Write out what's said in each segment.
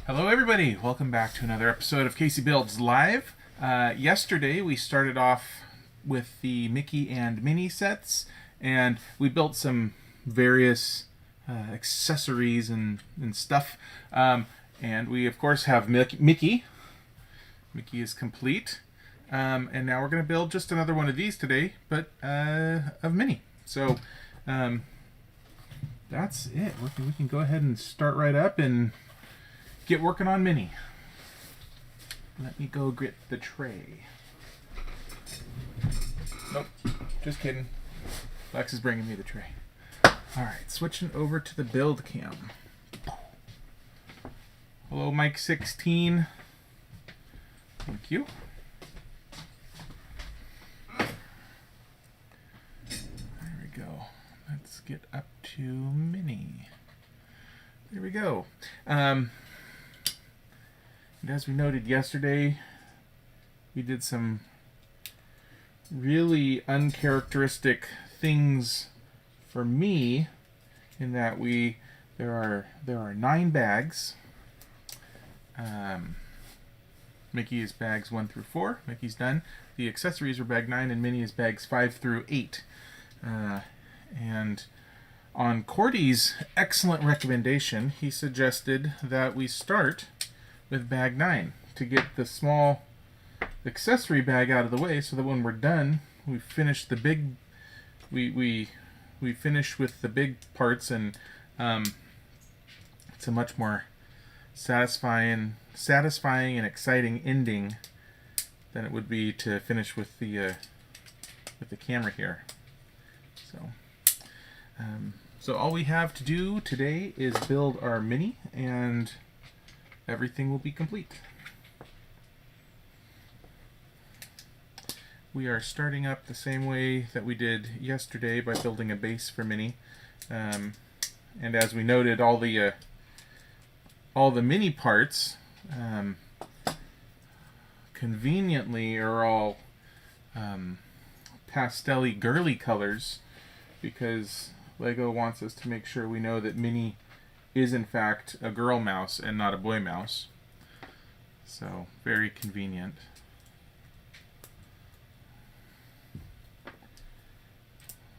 Hello everybody, welcome back to another episode of CaseyBuilds Live. Yesterday we started off with the Mickey and Minnie sets, and we built some various accessories and stuff. And we of course have Mickey. Mickey is complete. And now we're going to build just another one of these today, but of Minnie. So that's it. We can go ahead and start right up and get working on Minnie. Let me go get the tray. Nope, just kidding. Lex is bringing me the tray. Alright, switching over to the build cam. Hello, Mike 16. Thank you. There we go. Let's get up to Minnie. There we go. And as we noted yesterday, we did some really uncharacteristic things for me in that there are 9 bags. Mickey is bags 1 through 4. Mickey's done. The accessories are bag 9 and Minnie is bags 5 through 8. And on Cordy's excellent recommendation, he suggested that we start with bag 9 to get the small accessory bag out of the way, so that when we're done, we finish the big. We finish with the big parts, and it's a much more satisfying and exciting ending than it would be to finish with the camera here. So all we have to do today is build our Minnie, and everything will be complete. We are starting up the same way that we did yesterday by building a base for Minnie. And as we noted, all the Minnie parts conveniently are all pastel-y, girly colors, because Lego wants us to make sure we know that Minnie is in fact a girl mouse and not a boy mouse. So, very convenient.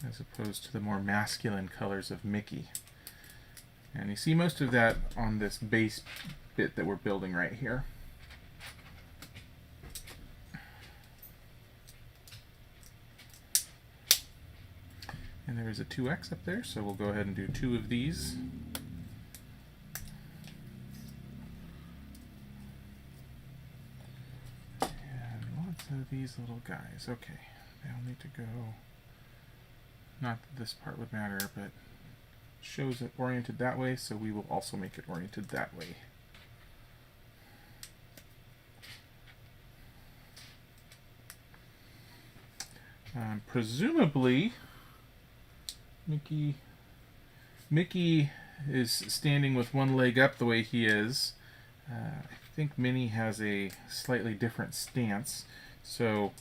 As opposed to the more masculine colors of Mickey. And you see most of that on this base bit that we're building right here. And there is a 2X up there, so we'll go ahead and do 2 of these. of these little guys. Okay, they'll need to go, not that this part would matter, but shows it oriented that way, so we will also make it oriented that way. Presumably, Mickey is standing with one leg up the way he is. I think Minnie has a slightly different stance, so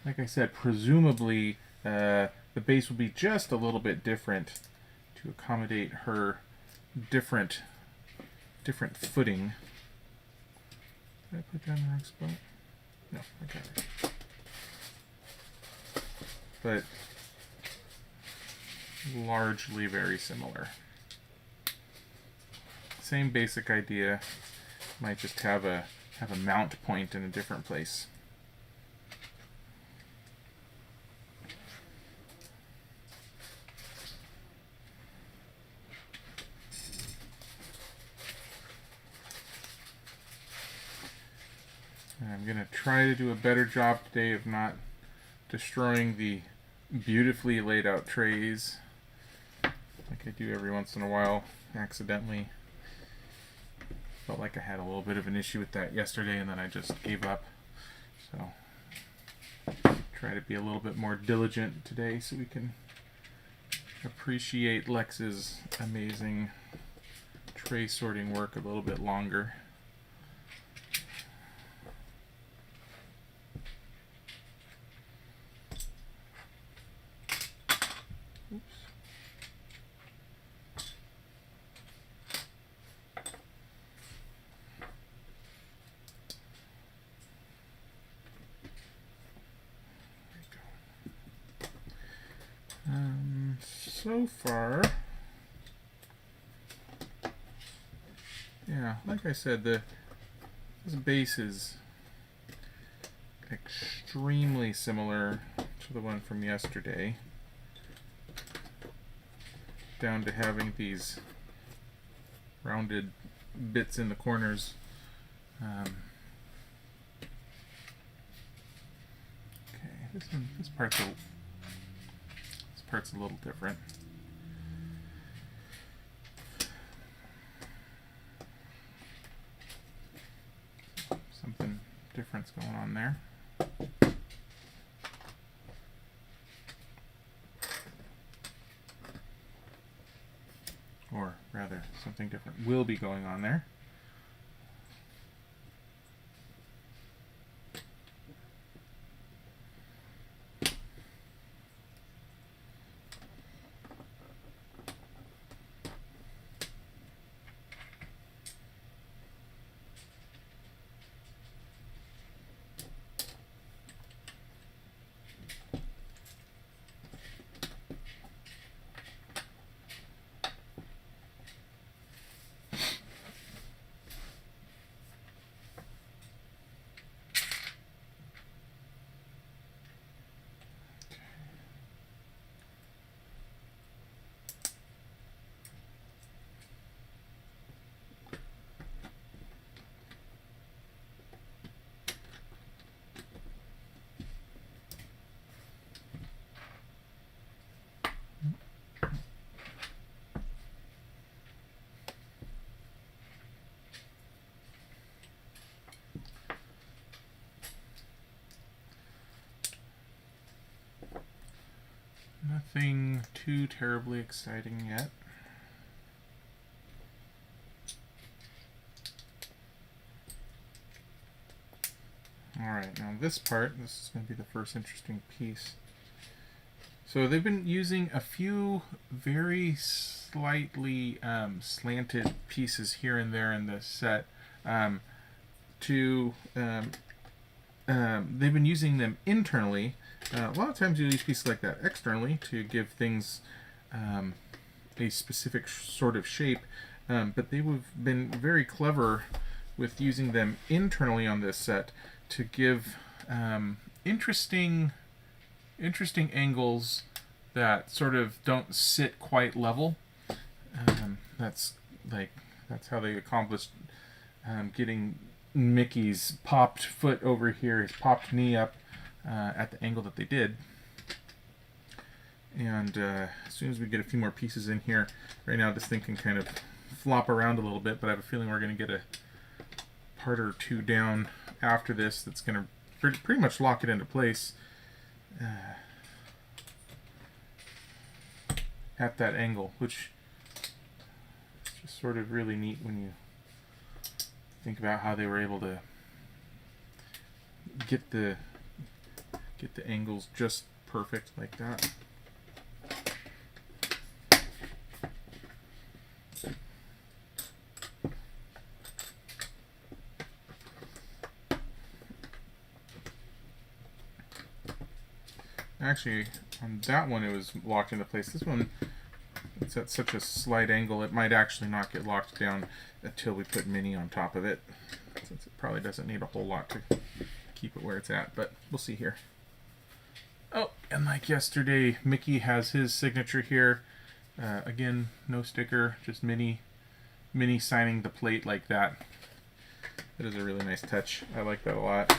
like I said, presumably the base will be just a little bit different to accommodate her different footing. Did I put that in the wrong spot? No, I got it. But largely very similar. Same basic idea. Might just have a mount point in a different place. I'm going to try to do a better job today of not destroying the beautifully laid out trays like I do every once in a while accidentally. Felt like I had a little bit of an issue with that yesterday and then I just gave up. So try to be a little bit more diligent today so we can appreciate Lex's amazing tray sorting work a little bit longer. so far, yeah, like I said, this base is extremely similar to the one from yesterday, down to having these rounded bits in the corners. Okay, this part's a little different. Something different's going on there. Or rather, something different will be going on there. Nothing too terribly exciting yet. Alright, now this is going to be the first interesting piece. So they've been using a few very slightly slanted pieces here and there in this set they've been using them internally. A lot of times you use pieces like that externally to give things a specific sort of shape, but they've been very clever with using them internally on this set to give interesting angles that sort of don't sit quite level. That's how they accomplished getting Mickey's popped foot over here, his popped knee up at the angle that they did. And as soon as we get a few more pieces in here, right now this thing can kind of flop around a little bit, but I have a feeling we're going to get a part or two down after this that's going to pretty much lock it into place at that angle, which is just sort of really neat when you think about how they were able to get the angles just perfect like that. Actually, on that one it was locked into place. This one, it's at such a slight angle it might actually not get locked down until we put Minnie on top of it, since it probably doesn't need a whole lot to keep it where it's at, but we'll see here. Oh, and like yesterday, Mickey has his signature here. Again, no sticker, just Minnie signing the plate like that. That is a really nice touch. I like that a lot.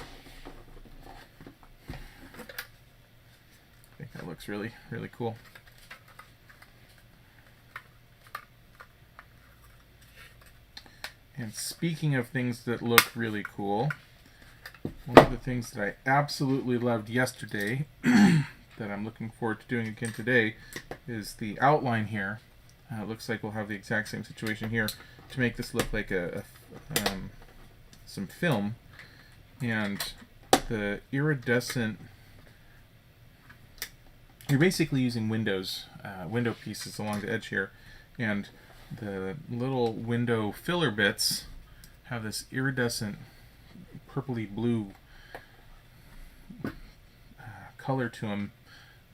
I think that looks really, really cool. And speaking of things that look really cool, one of the things that I absolutely loved yesterday that I'm looking forward to doing again today is the outline here. It looks like we'll have the exact same situation here to make this look like some film. And the iridescent, you're basically using window pieces along the edge here, and the little window filler bits have this iridescent purpley blue color to them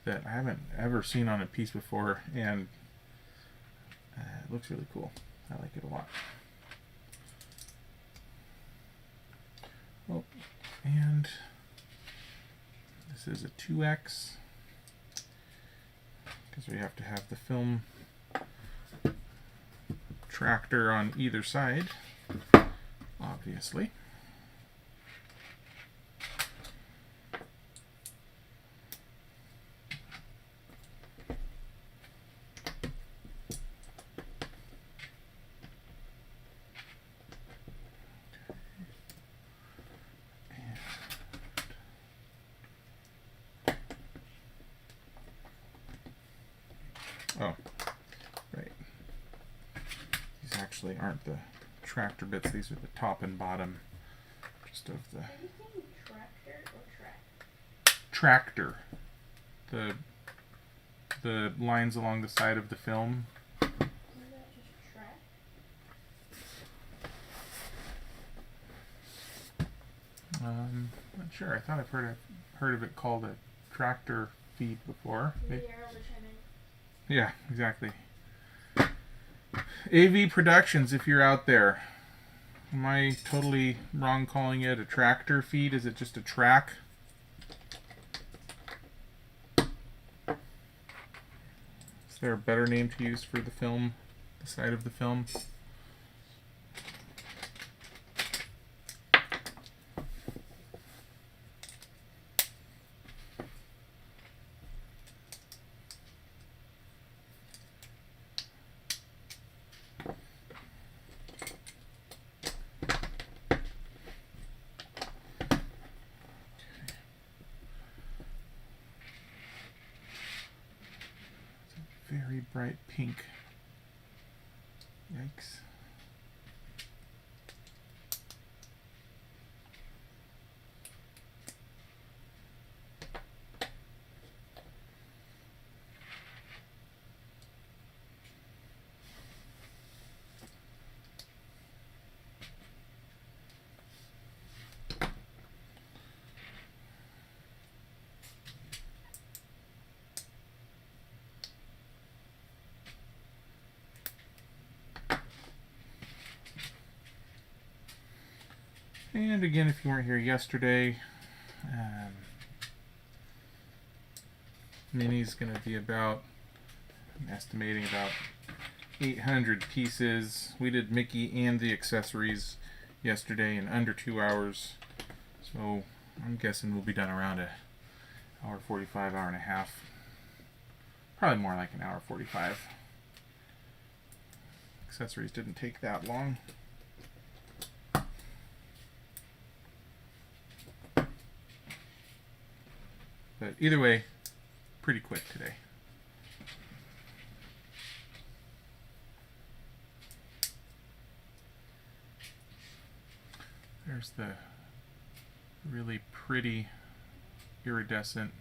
that I haven't ever seen on a piece before, and it looks really cool. I like it a lot. Oh, and this is a 2X because we have to have the film tractor on either side, obviously. Oh, right. These actually aren't the tractor bits. These are the top and bottom just of the... Are you saying tractor or track? Tractor. The lines along the side of the film. Isn't that just track? Not sure. I thought I've heard of it called a tractor feed before. Yeah, exactly. AV Productions, if you're out there. Am I totally wrong calling it a tractor feed? Is it just a track? Is there a better name to use for the film, the side of the film? Very bright pink. Yikes. And again, if you weren't here yesterday, Minnie's going to be about, I'm estimating about 800 pieces. We did Mickey and the accessories yesterday in under 2 hours. So I'm guessing we'll be done around an hour 45, hour and a half. Probably more like an hour 45. Accessories didn't take that long. But either way, pretty quick today. There's the really pretty iridescent.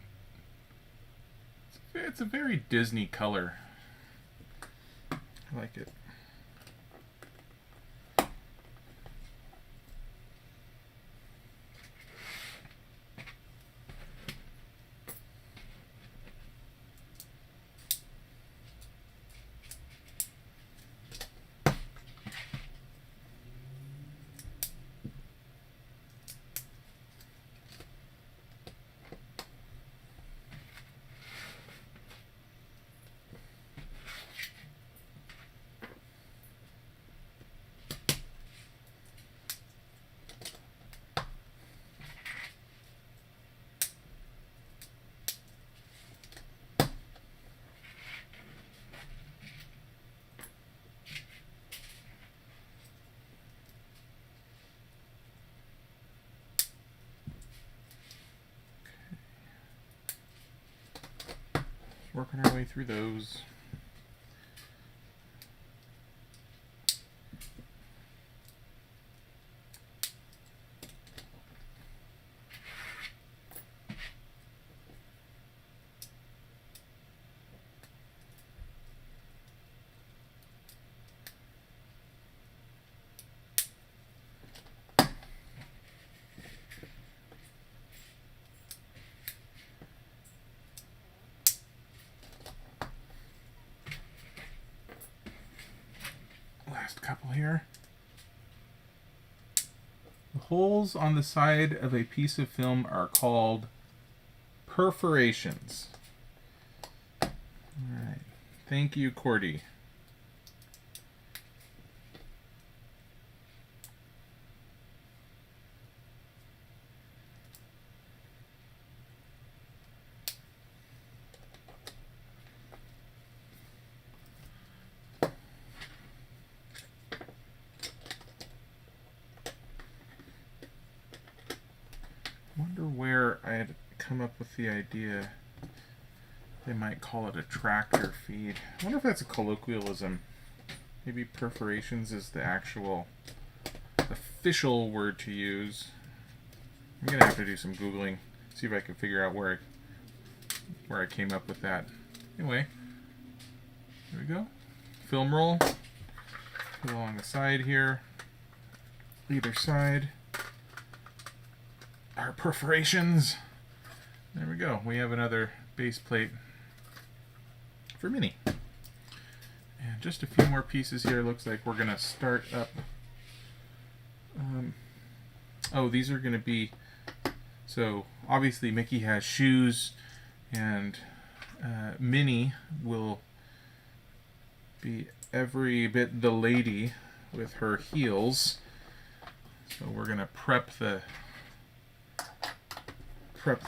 It's a very Disney color. I like it. Working our way through those. couple here. The holes on the side of a piece of film are called perforations. All right. Thank you, Cordy. Wonder where I had come up with the idea they might call it a tractor feed. I wonder if that's a colloquialism. Maybe perforations is the actual official word to use. I'm gonna have to do some Googling, see if I can figure out where I came up with that. Anyway, here we go. Film roll. Put along the side here. Either side. Our perforations. There we go. We have another base plate for Minnie. And just a few more pieces here. Looks like we're going to start up. Oh, these are going to be. So obviously Mickey has shoes, and Minnie will be every bit the lady with her heels. So we're going to prep the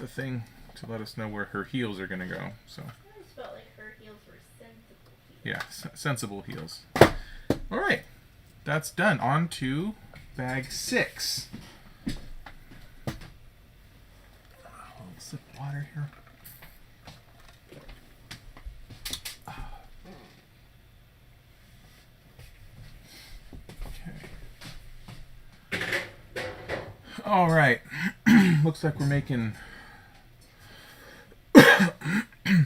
thing to let us know where her heels are going to go. So I just felt like her heels were sensible heels. yeah, sensible heels. All right, that's done. On to bag 6. A little sip of water here. Okay. All right. Looks like we're making.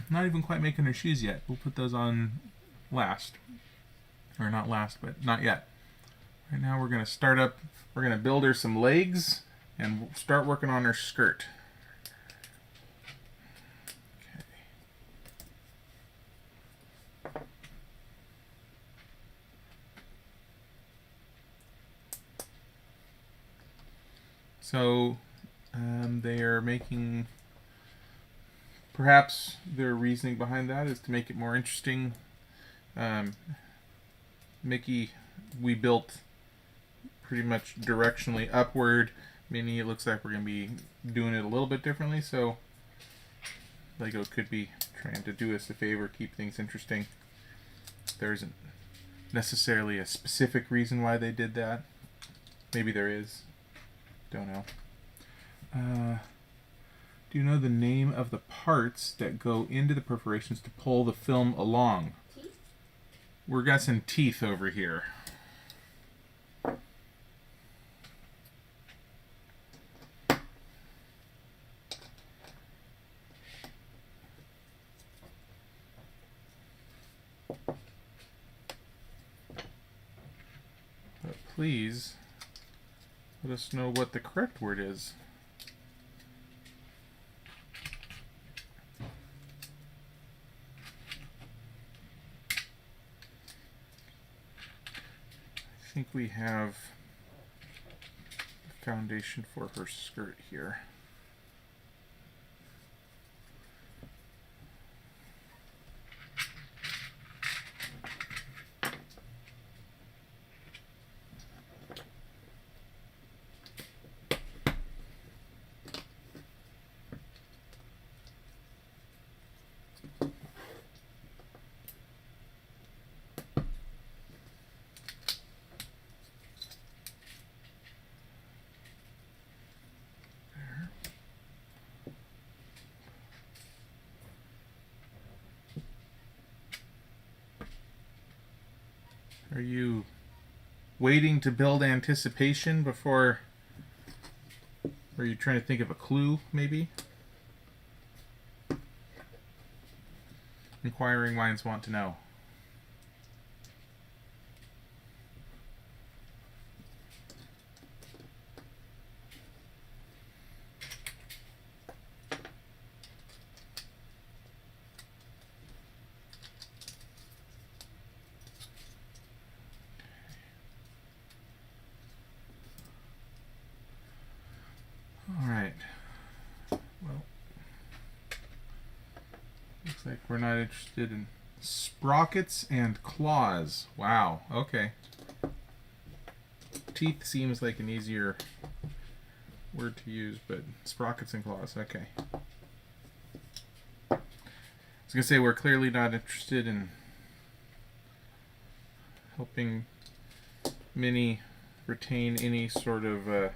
Not even quite making her shoes yet. We'll put those on last. Or not last, but not yet. Right now we're going to start up. We're going to build her some legs and start working on her skirt. Okay. So they are making. Perhaps their reasoning behind that is to make it more interesting. Mickey, we built pretty much directionally upward. Minnie, it looks like we're going to be doing it a little bit differently, so Lego could be trying to do us a favor, keep things interesting. There isn't necessarily a specific reason why they did that. Maybe there is. Don't know. Do you know the name of the parts that go into the perforations to pull the film along? Teeth? We're guessing teeth over here. But please let us know what the correct word is. I think we have the foundation for her skirt here. Are you waiting to build anticipation before... Are you trying to think of a clue, maybe? Inquiring minds want to know. Looks like we're not interested in sprockets and claws. Wow, okay. Teeth seems like an easier word to use, but sprockets and claws, okay. I was going to say we're clearly not interested in helping Minnie retain any sort of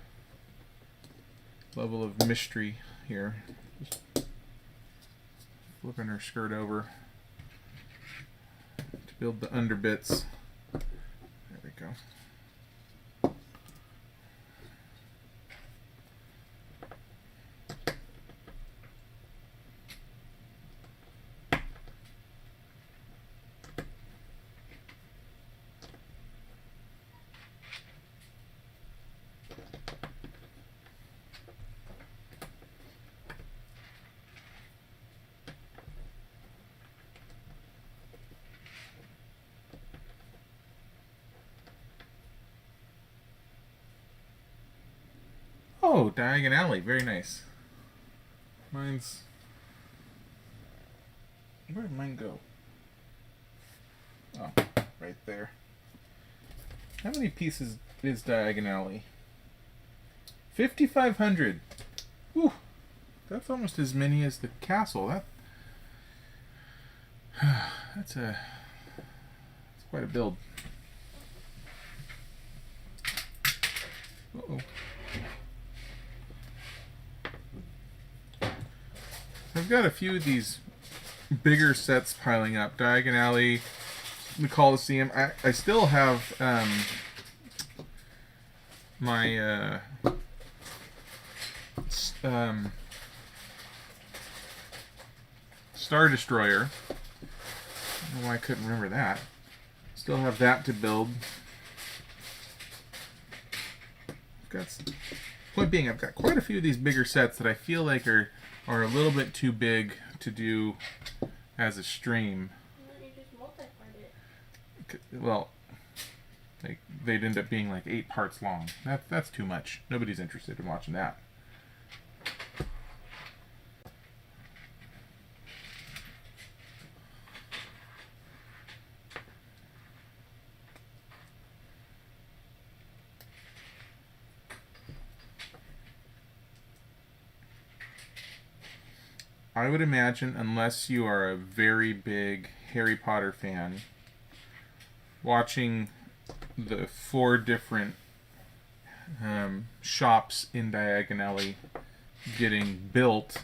level of mystery here. Just flipping her skirt over to build the underbits. There we go. Oh, diagonally. Very nice. Mine's... Where did mine go? Oh, right there. How many pieces is diagonally? 5,500. Whew. That's almost as many as the castle. That's quite a build. Uh-oh. I've got a few of these bigger sets piling up. Diagon Alley, the Coliseum. I still have my Star Destroyer. I don't know why I couldn't remember that. Still have that to build. Point being, I've got quite a few of these bigger sets that I feel like are a little bit too big to do as a stream. And then you just multipart it. Well, they'd end up being like 8 parts long. That's too much. Nobody's interested in watching that. I would imagine, unless you are a very big Harry Potter fan, watching the 4 different shops in Diagon Alley getting built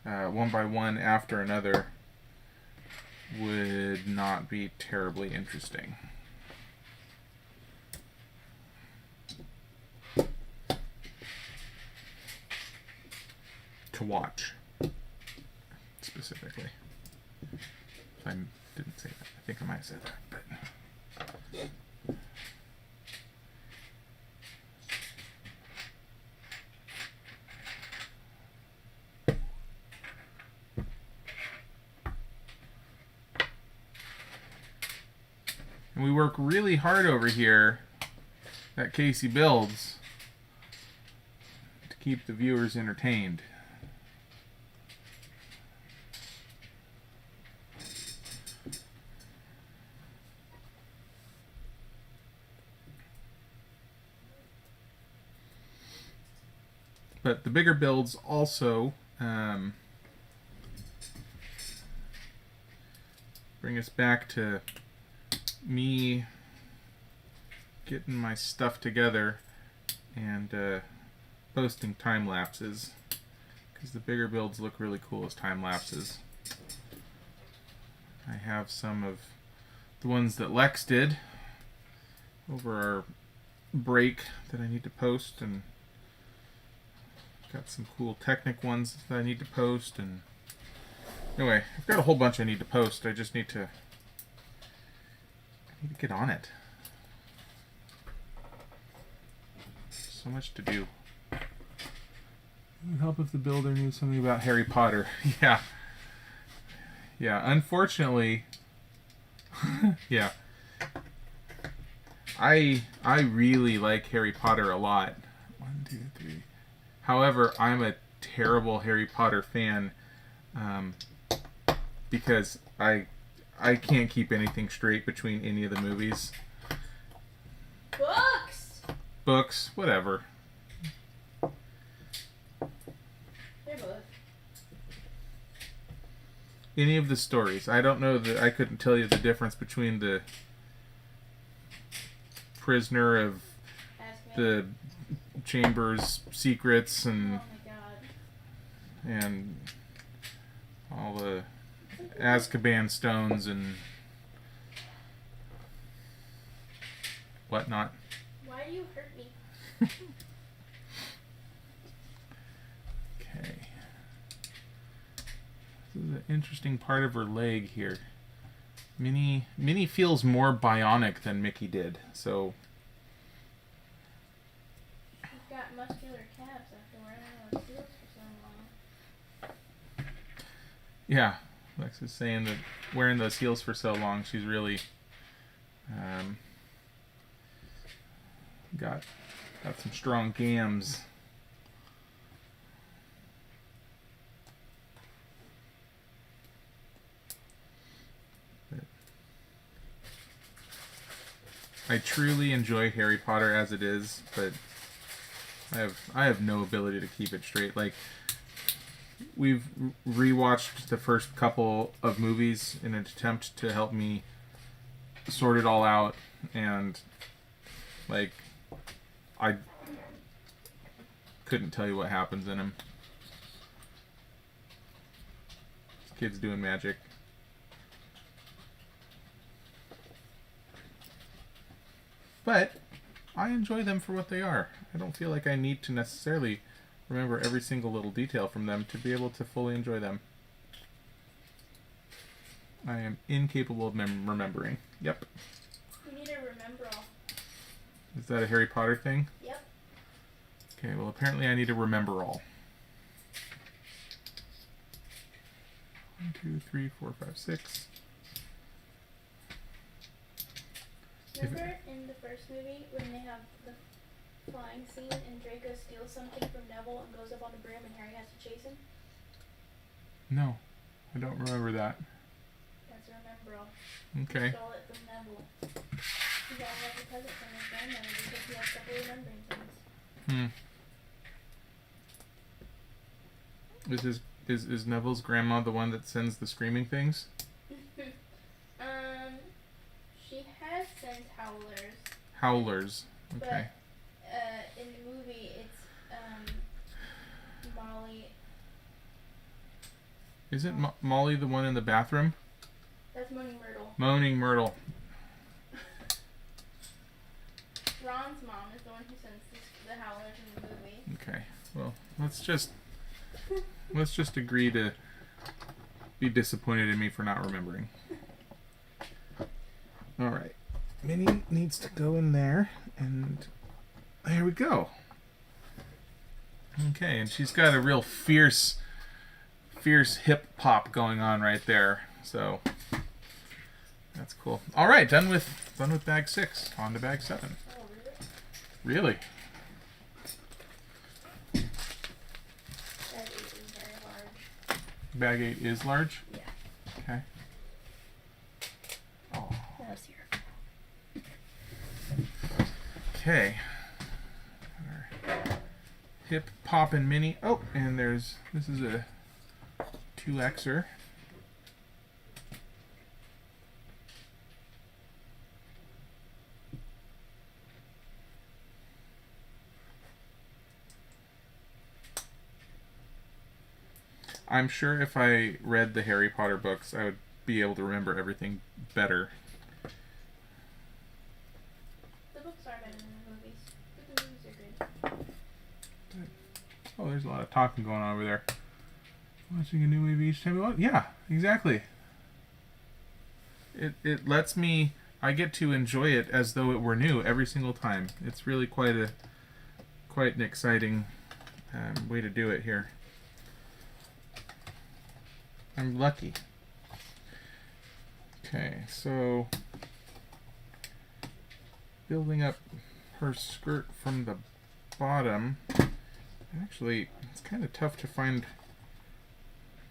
one by one after another would not be terribly interesting. To watch. Specifically. I didn't say that. I think I might have said that, but... And we work really hard over here at CaseyBuilds to keep the viewers entertained. But the bigger builds also bring us back to me getting my stuff together and posting time lapses, because the bigger builds look really cool as time lapses. I have some of the ones that Lex did over our break that I need to post, and got some cool Technic ones that I need to post. And anyway, I've got a whole bunch I need to post. I just need to get on it. So much to do. It would help if the builder knew something about Harry Potter. Yeah. Unfortunately, yeah. I really like Harry Potter a lot. 1, 2, 3. However, I'm a terrible Harry Potter fan. because I can't keep anything straight between any of the movies. Books! Books, whatever. They're both. Any of the stories. I don't know that I couldn't tell you the difference between the prisoner of Ask me. the Chamber's secrets Oh and my god. and all the Azkaban stones and whatnot. Why do you hurt me? Okay. This is an interesting part of her leg here. Minnie feels more bionic than Mickey did, so She's got muscular calves after wearing those heels for so long. yeah. Lex is saying that wearing those heels for so long, she's really got some strong gams. I truly enjoy Harry Potter as it is, but I have no ability to keep it straight. Like, we've rewatched the first couple of movies in an attempt to help me sort it all out, and like I couldn't tell you what happens in them. This kid's doing magic. But I enjoy them for what they are. I don't feel like I need to necessarily remember every single little detail from them to be able to fully enjoy them. I am incapable of remembering. Yep. You need to remember all. Is that a Harry Potter thing? Yep. Okay, well apparently I need to remember all. 1, 2, 3, 4, 5, 6. Remember in the first movie when they have the flying scene and Draco steals something from Neville and goes up on the brim and Harry has to chase him? No, I don't remember that. That's remember all. Okay. He stole it from Neville. He got it as a present from his grandmother because he has trouble remembering things. Is Neville's grandma the one that sends the screaming things? She has sent howlers. Howlers. Okay. But in the movie it's Molly. Isn't Molly the one in the bathroom? That's Moaning Myrtle. Moaning Myrtle. Ron's mom is the one who sends the howlers in the movie. Okay. Well, let's just agree to be disappointed in me for not remembering. All right. Minnie needs to go in there, and there we go. Okay, and she's got a real fierce hip pop going on right there. So that's cool. All right, done with bag 6. On to bag 7. Oh, Really? really? That is very large. Bag 8 is large? Yeah. Okay. Oh. That's here. Okay. Hip pop and Minnie. Oh, and this is a 2Xer. I'm sure if I read the Harry Potter books, I would be able to remember everything better. The books are better than the movies, but the movies are good. Oh, there's a lot of talking going on over there. Watching a new movie each time we watch. Yeah, exactly. It lets me. I get to enjoy it as though it were new every single time. It's really quite an exciting way to do it here. I'm lucky. Okay, so building up her skirt from the bottom. Actually, it's kind of tough to find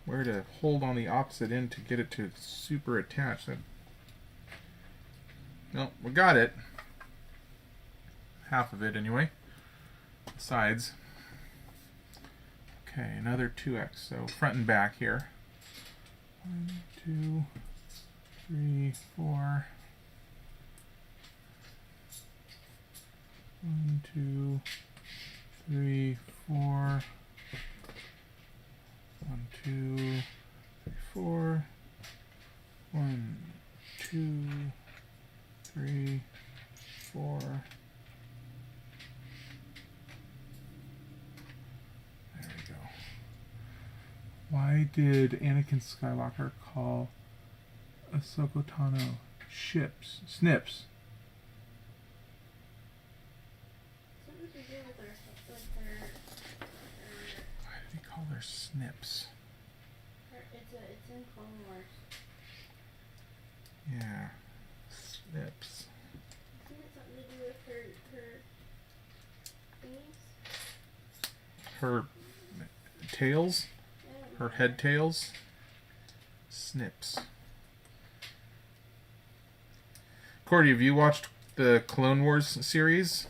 where to hold on the opposite end to get it to super attach. No, we got it. Half of it anyway. The sides. Okay, another 2x. So front and back here. 1, 2, 3, 4. 1, 2, 3, 4. 1, 2, 3, 4. 1, 2, 3, 4. There we go. Why did Anakin Skywalker call Ahsoka Tano snips? Something to do with Why did he call her snips? it's in Clone Wars. Yeah, snips. Isn't it something to do with her thingies? Her tails? Yeah. Her head tails? Snips. Cordy, have you watched the Clone Wars series?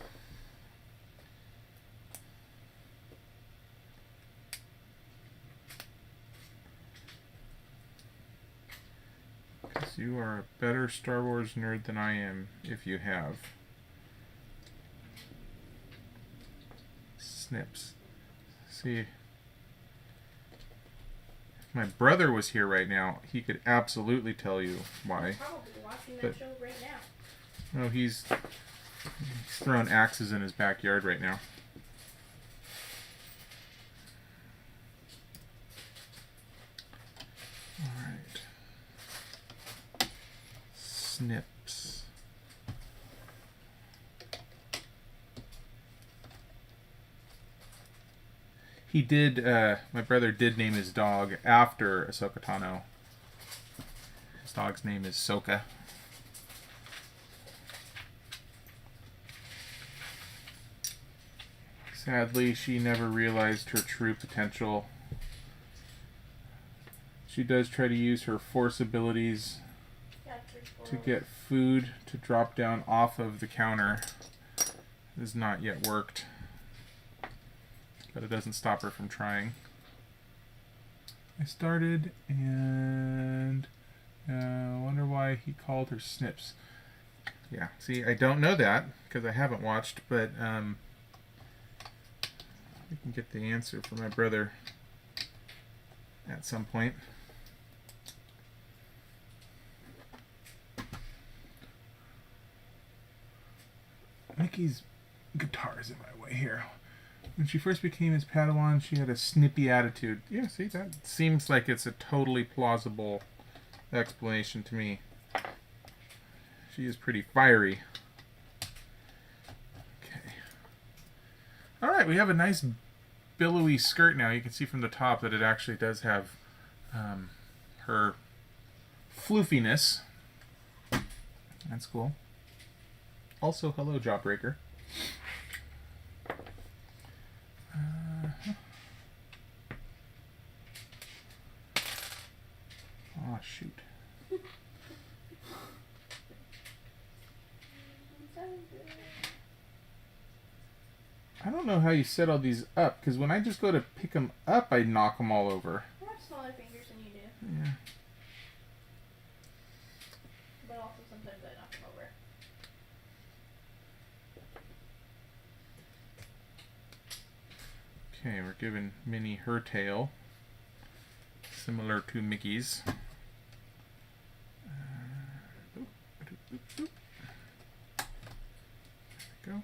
Because you are a better Star Wars nerd than I am if you have. Snips. See, if my brother was here right now, he could absolutely tell you why. He's probably watching that show right now. No, he's throwing axes in his backyard right now. Alright. Snips. He did, my brother did name his dog after Ahsoka Tano. His dog's name is Soka. Sadly, she never realized her true potential. She does try to use her force abilities to get food to drop down off of the counter. It has not yet worked, but it doesn't stop her from trying. I started, and I wonder why he called her snips. Yeah, see, I don't know that because I haven't watched, but we can get the answer from my brother at some point. Mickey's guitar is in my way here. When she first became his Padawan, she had a snippy attitude. Yeah, see, that seems like it's a totally plausible explanation to me. She is pretty fiery. Okay. Alright, we have a nice billowy skirt now. You can see from the top that it actually does have her floofiness. That's cool. Also, hello, Jawbreaker. Oh, shoot. I don't know how you set all these up, because when I just go to pick them up, I knock them all over. I have smaller fingers than you do. Yeah. But also sometimes I knock them over. Okay, we're giving Minnie her tail, similar to Mickey's. There we go.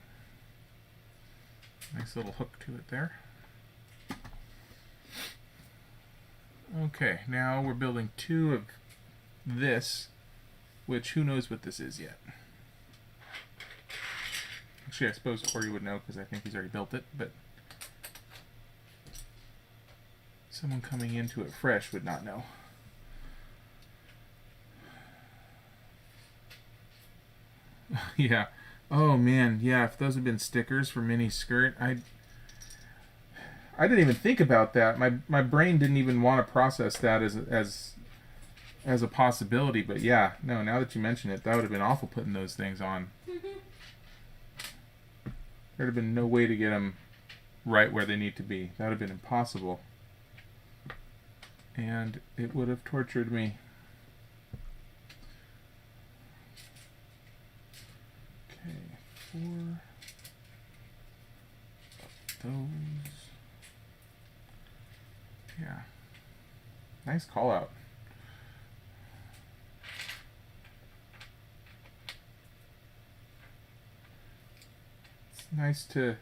Nice little hook to it there. Okay, now we're building two of this, which who knows what this is yet. Actually, I suppose Corey would know because I think he's already built it, but someone coming into it fresh would not know. Yeah. Oh man, yeah, if those had been stickers for Minnie's skirt, I didn't even think about that. My brain didn't even want to process that as a possibility. But yeah, no. Now that you mention it, that would have been awful putting those things on. There'd have been no way to get them right where they need to be. That would have been impossible. And it would have tortured me. Okay, 4 of those. Yeah. Nice call out. It's nice to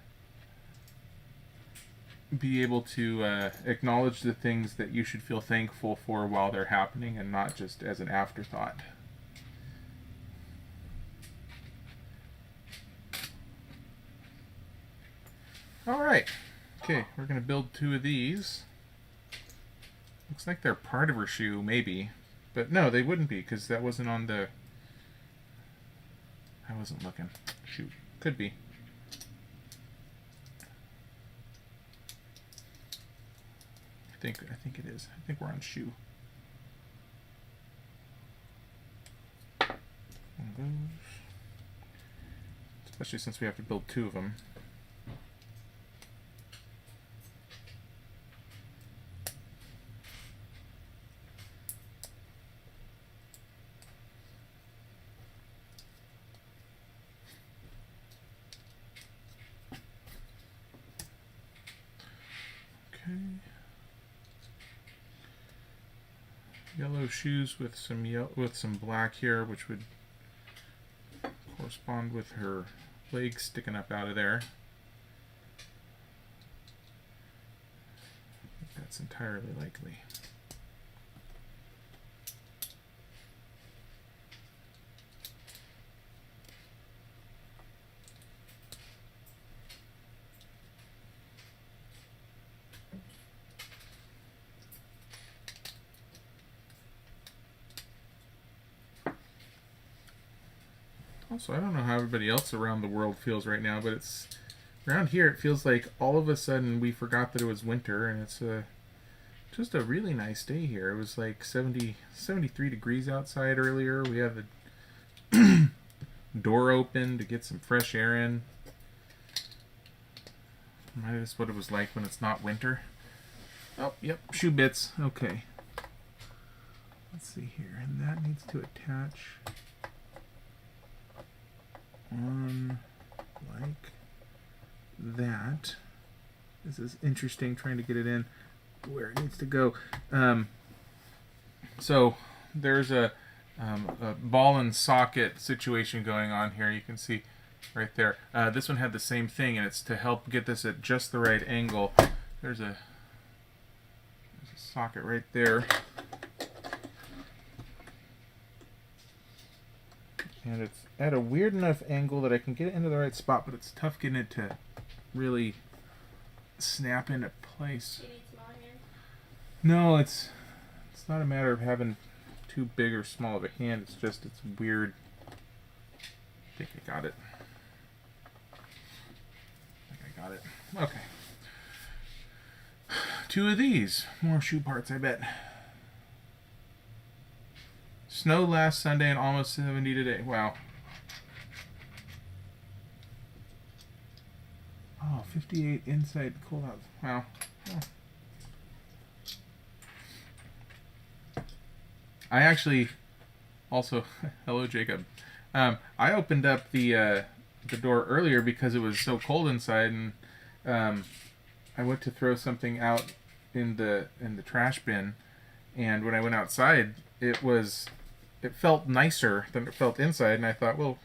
be able to acknowledge the things that you should feel thankful for while they're happening and not just as an afterthought. Alright. Okay, we're going to build 2 of these. Looks like they're part of her shoe, maybe. But no, they wouldn't be, because that wasn't on the... I wasn't looking. Shoot. Could be. I think it is. I think we're on shoe. One of those. Especially since we have to build 2 of them. Okay. Yellow shoes with some black here, which would correspond with her legs sticking up out of there. I think that's entirely likely. Also, I don't know how everybody else around the world feels right now, but it's around here it feels like all of a sudden we forgot that it was winter, and it's just a really nice day here. It was like 73 degrees outside earlier. We have the door open to get some fresh air in. Reminded us what it was like when it's not winter. Oh, yep, shoe bits. Okay. Let's see here, and that needs to attach on like that. This is interesting, trying to get it in where it needs to go. So there's a ball and socket situation going on here. You can see right there. This one had the same thing, and it's to help get this at just the right angle. There's a socket right there. And it's at a weird enough angle that I can get it into the right spot, but it's tough getting it to really snap into place. You need small hands? No, it's not a matter of having too big or small of a hand. It's just it's weird. I think I got it. Okay. 2 of these. More shoe parts, I bet. Snow last Sunday and almost 70 today. Wow. Oh, 58 inside cold out. Wow. Oh. I actually also hello Jacob. I opened up the door earlier because it was so cold inside, and I went to throw something out in the trash bin, and when I went outside, it felt nicer than it felt inside, and I thought, well,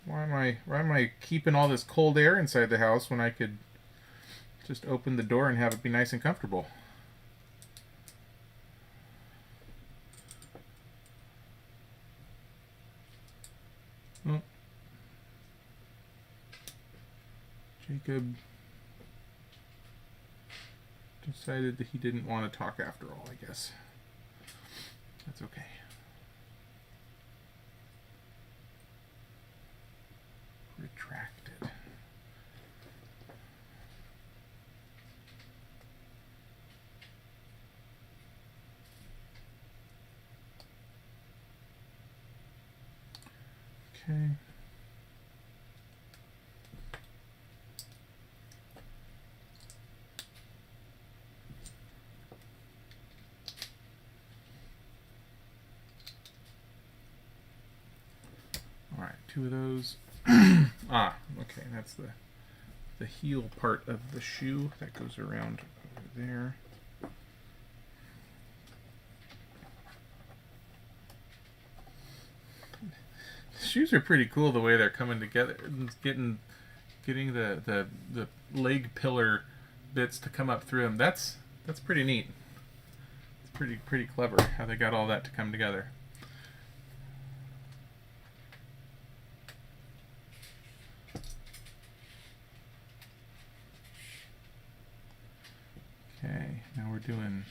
why am I keeping all this cold air inside the house when I could just open the door and have it be nice and comfortable? Well, Jacob decided that he didn't want to talk after all, I guess. That's okay. Retracted. Okay. All right, 2 of those. Ah, okay, that's the heel part of the shoe that goes around over there. The shoes are pretty cool the way they're coming together. Getting the leg pillar bits to come up through them. That's pretty neat. It's pretty clever how they got all that to come together. Okay, now we're doing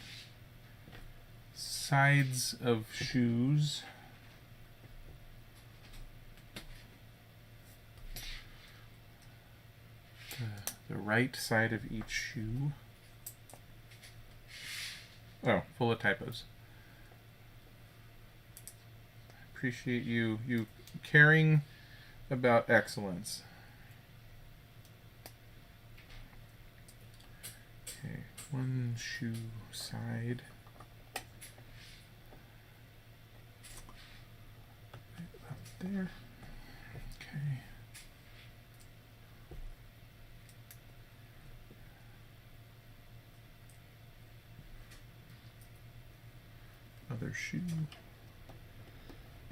sides of shoes. The right side of each shoe. Oh, full of typos. Appreciate you caring about excellence. Okay, 1 shoe side. Up there. Okay. Other shoe.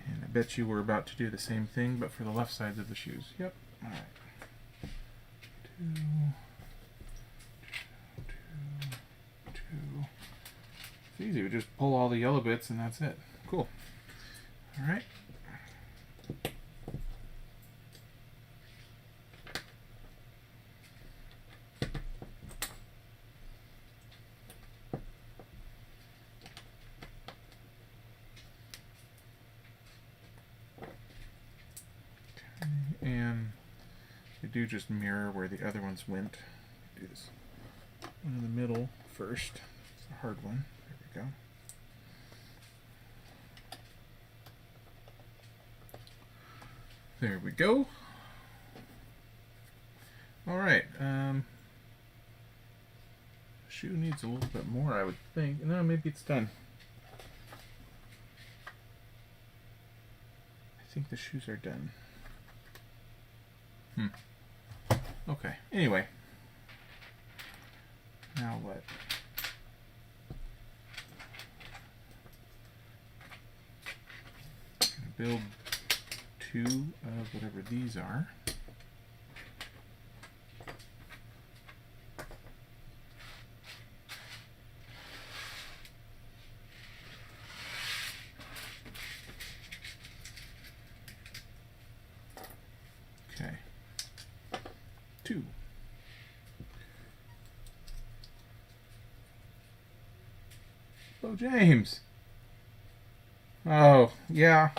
And I bet you we're about to do the same thing, but for the left sides of the shoes. Yep. All right. 2. It's easy. We just pull all the yellow bits and that's it. Cool. All right. And they do just mirror where the other ones went. Do this one in the middle first. It's a hard one. There we go. There we go. All right. Shoe needs a little bit more, I would think. No, maybe it's done. I think the shoes are done. Okay. Anyway. Now what? I'm gonna build 2 of whatever these are. Okay. 2. Oh, James. Oh, yeah.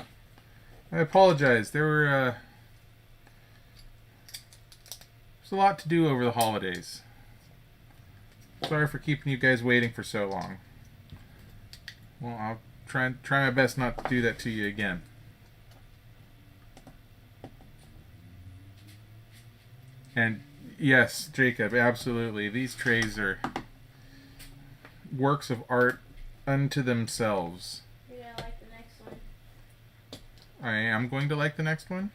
I apologize. There's a lot to do over the holidays. Sorry for keeping you guys waiting for so long. Well, I'll try my best not to do that to you again. And yes, Jacob, absolutely. These trays are works of art unto themselves. You're gonna like the next one. I am going to like the next one.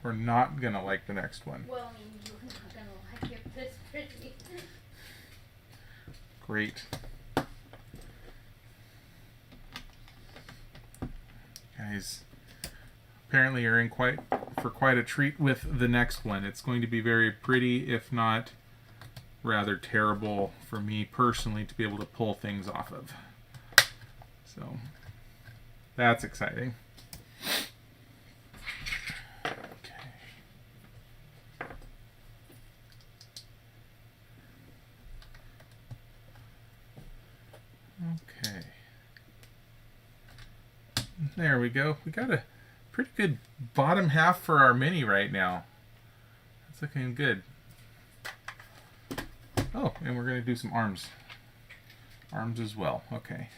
Or not gonna like the next one. Well, I mean, you're not gonna like it, but it's pretty. Great. Guys, apparently you're in for quite a treat with the next one. It's going to be very pretty, if not rather terrible for me personally to be able to pull things off of. So that's exciting. Okay. There we go. We got a pretty good bottom half for our Minnie right now. That's looking good. Oh, and we're going to do some arms. Arms as well. Okay.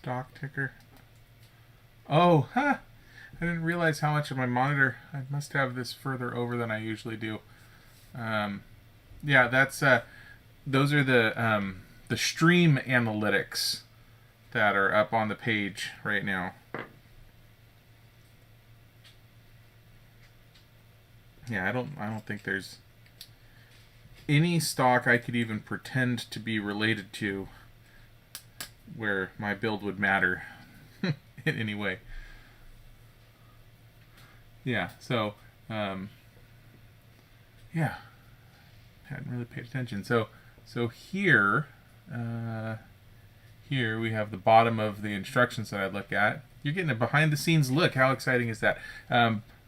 Stock ticker. Oh, huh. I didn't realize how much of my monitor. I must have this further over than I usually do. Yeah, that's those are the stream analytics that are up on the page right now. Yeah, I don't think there's any stock I could even pretend to be related to where my build would matter in any way. Yeah, so yeah, hadn't really paid attention. So here, here we have the bottom of the instructions that I'd look at. You're getting a behind the scenes look. How exciting is that?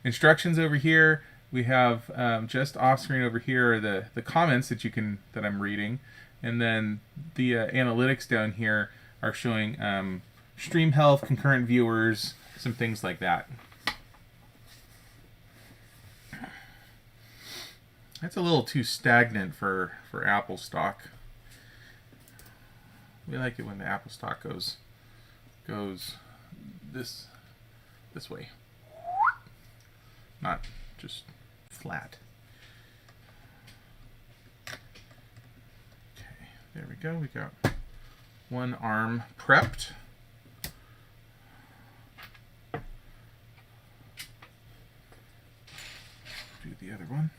Instructions over here. We have just off screen over here are the comments that I'm reading, and then the analytics down here are showing stream health, concurrent viewers, some things like that. That's a little too stagnant for Apple stock. We like it when the Apple stock goes this way, not just flat. Okay, there we go. We got one arm prepped. Do the other one.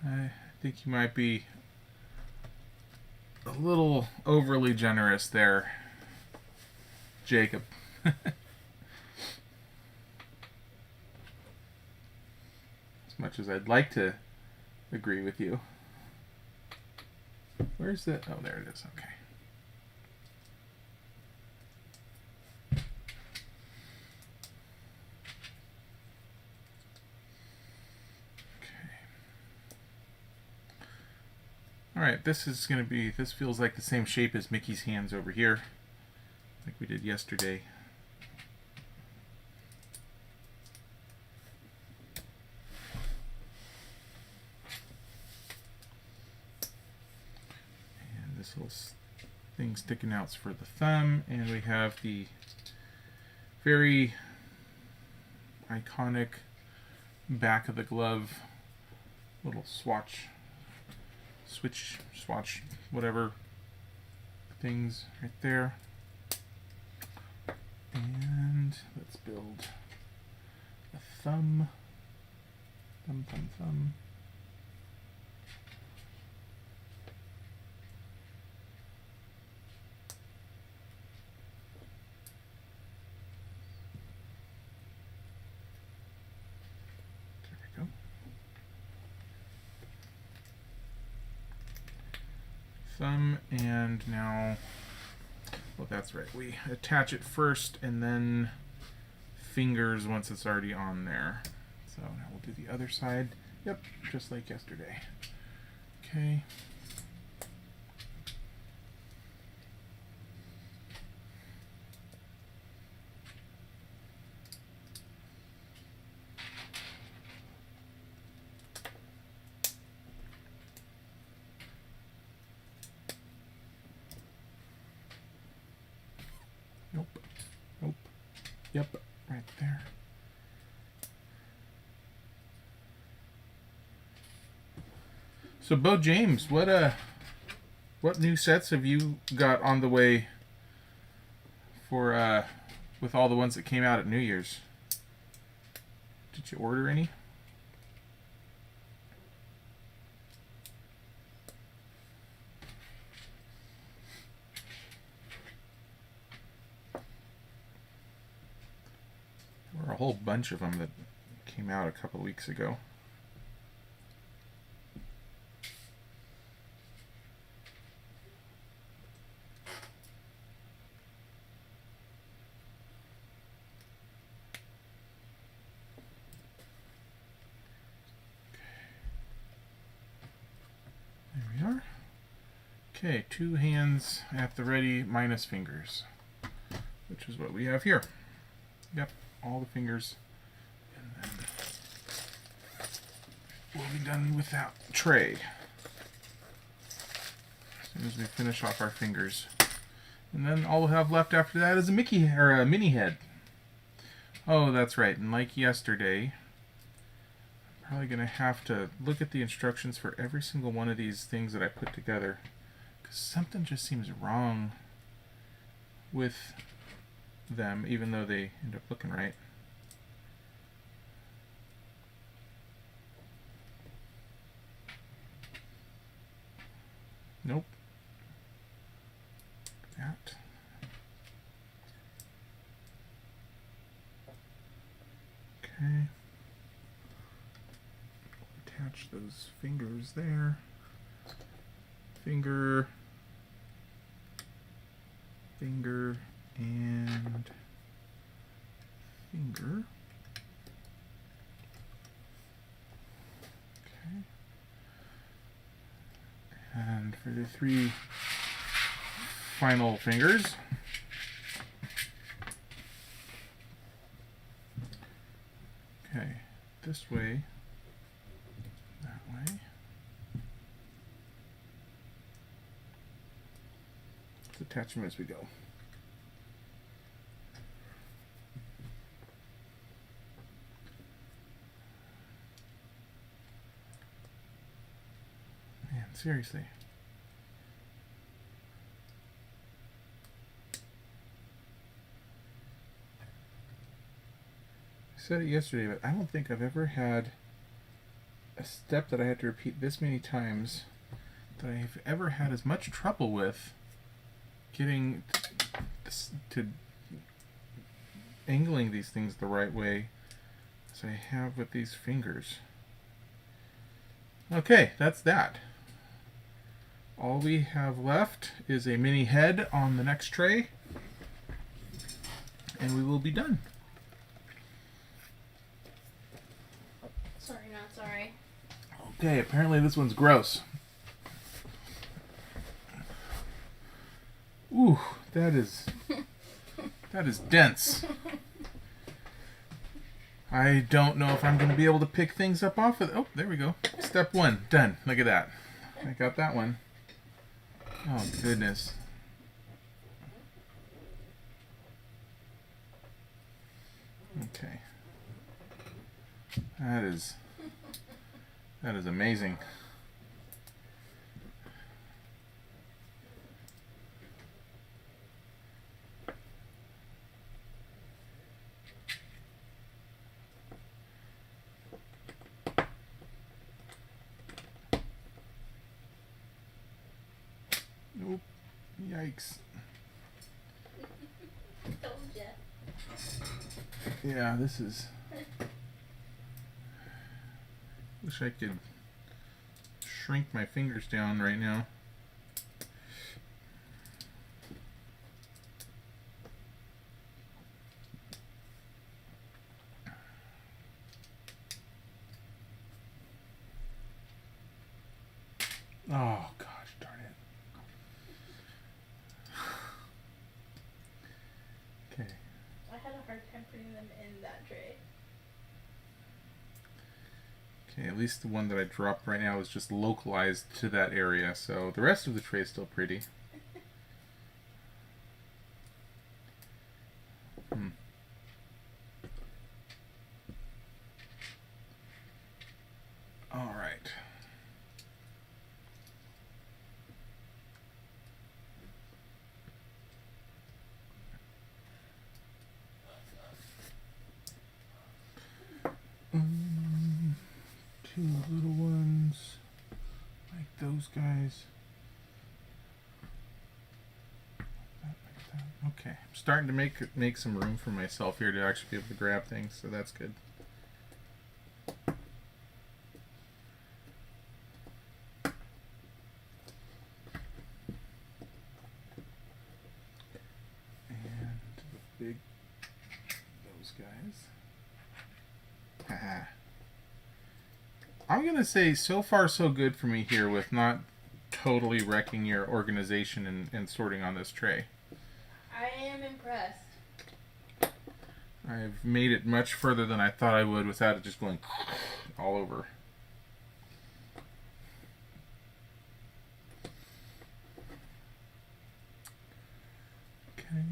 I think you might be a little overly generous there, Jacob. As much as I'd like to agree with you. Where's the... Oh, there it is. Okay. Alright, this feels like the same shape as Mickey's hands over here, like we did yesterday. And this little thing sticking out's for the thumb, and we have the very iconic back of the glove little swatch, whatever things right there. And let's build a thumb. Thumb. Thumb, and now, well, that's right, we attach it first and then fingers once it's already on there. So now we'll do the other side. Yep, just like yesterday. Okay. Nope. Yep, right there. So, Bo James, what new sets have you got on the way for with all the ones that came out at New Year's? Did you order any? There were a whole bunch of them that came out a couple of weeks ago. There we are. Okay, 2 hands at the ready minus fingers, which is what we have here. Yep, all the fingers. And then we'll be done with that tray as soon as we finish off our fingers. And then all we'll have left after that is a Mickey or a Minnie head. Oh, that's right. And like yesterday, I'm probably going to have to look at the instructions for every single one of these things that I put together, because something just seems wrong with them, even though they end up looking right. Nope. That. Okay. Attach those fingers there. Finger, finger, and finger. Okay. And for the 3 final fingers, okay, this way, that way. Let's attach them as we go. Man, seriously. I said it yesterday, but I don't think I've ever had a step that I had to repeat this many times that I've ever had as much trouble with getting to angling these things the right way as I have with these fingers. Okay, that's that. All we have left is a mini head on the next tray, and we will be done. Sorry, not sorry. Okay, apparently this one's gross. Ooh, that is dense. I don't know if I'm going to be able to pick things up off of. Oh, there we go. Step 1 done. Look at that. I got that one. Oh goodness. Okay. That is amazing. Nope. Yikes. Told ya. Yeah, this is... Wish I could shrink my fingers down right now. Oh, gosh darn it. Okay. I had a hard time putting them in that tray. Okay, at least the one that I dropped right now is just localized to that area, so the rest of the tray is still pretty. All right. Two little ones, like those guys. Okay, I'm starting to make some room for myself here to actually be able to grab things, so that's good. And the big, those guys. Haha. I'm gonna say so far so good for me here with not totally wrecking your organization and sorting on this tray. I am impressed. I've made it much further than I thought I would without it just going all over. Okay.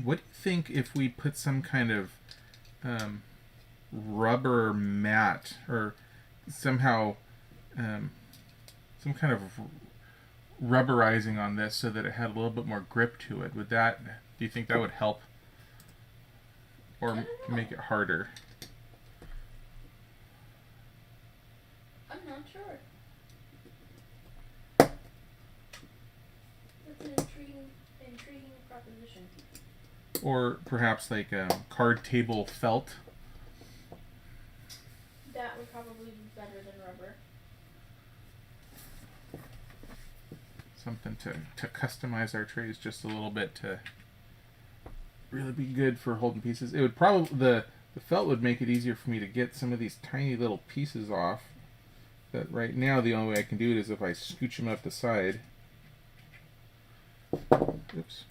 What do you think if we put some kind of rubber mat or somehow some kind of rubberizing on this so that it had a little bit more grip to it? Would that, do you think that would help or make it harder? I'm not sure. That's an intriguing proposition. Or perhaps like card table felt? That would probably be better than rubber. Something to customize our trays just a little bit to really be good for holding pieces. It would probably, the felt would make it easier for me to get some of these tiny little pieces off. But right now the only way I can do it is if I scooch them up the side. Oops.